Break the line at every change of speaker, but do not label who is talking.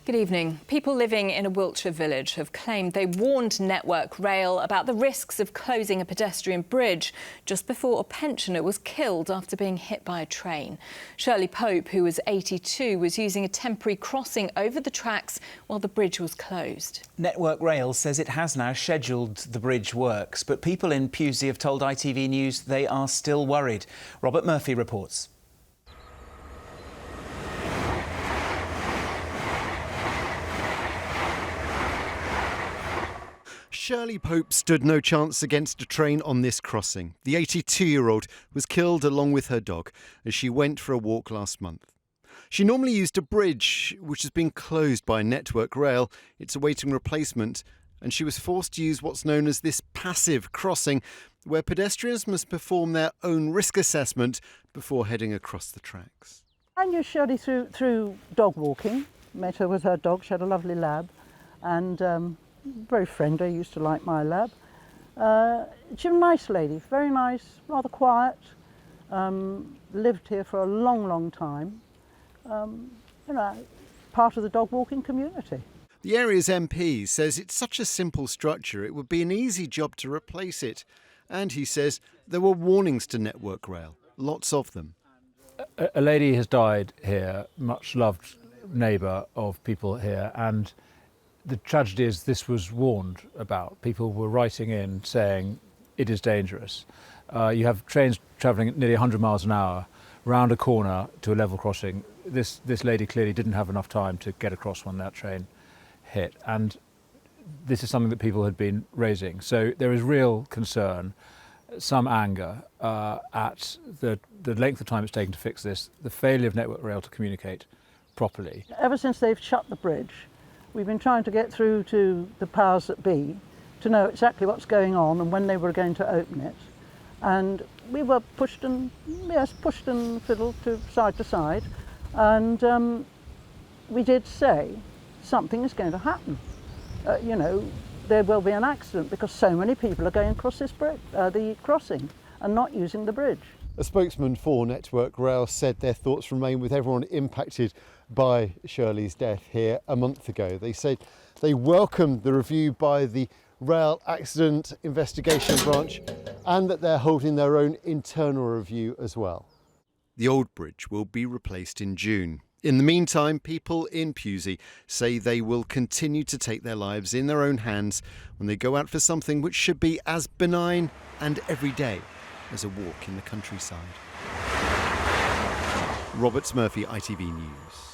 Good evening. People living in a Wiltshire village have claimed they warned Network Rail about the risks of closing a pedestrian bridge just before a pensioner was killed after being hit by a train. Shirley Pope, who was 82, was using a temporary crossing over the tracks while the bridge was closed.
Network Rail says it has now scheduled the bridge works, but people in Pewsey have told ITV News they are still worried. Robert Murphy reports.
Shirley Pope stood no chance against a train on this crossing. The 82-year-old was killed along with her dog as she went for a walk last month. She normally used a bridge, which has been closed by Network Rail. It's awaiting replacement, and she was forced to use what's known as this passive crossing, where pedestrians must perform their own risk assessment before heading across the tracks.
I knew Shirley through dog walking. Met her with her dog. She had a lovely lab, and very friendly, used to like my lab. She's a nice lady, very nice, rather quiet, lived here for a long, long time. Part of the dog walking community.
The area's MP says it's such a simple structure, it would be an easy job to replace it. And he says there were warnings to Network Rail, lots of them.
A lady has died here, much loved neighbour of people here, and the tragedy is this was warned about. People were writing in saying it is dangerous. You have trains travelling at nearly 100 miles an hour round a corner to a level crossing. This lady clearly didn't have enough time to get across when that train hit, and this is something that people had been raising. So there is real concern, some anger at the length of time it's taken to fix this, the failure of Network Rail to communicate properly.
Ever since they've shut the bridge, we've been trying to get through to the powers that be to know exactly what's going on and when they were going to open it. And we were pushed and fiddled to side, and we did say something is going to happen. There will be an accident because so many people are going across this bridge, the crossing, and not using the bridge.
A spokesman for Network Rail said their thoughts remain with everyone impacted by Shirley's death here a month ago. They said they welcomed the review by the Rail Accident Investigation Branch and that they're holding their own internal review as well. The old bridge will be replaced in June. In the meantime, people in Pewsey say they will continue to take their lives in their own hands when they go out for something which should be as benign and everyday as a walk in the countryside. Robert Murphy, ITV News.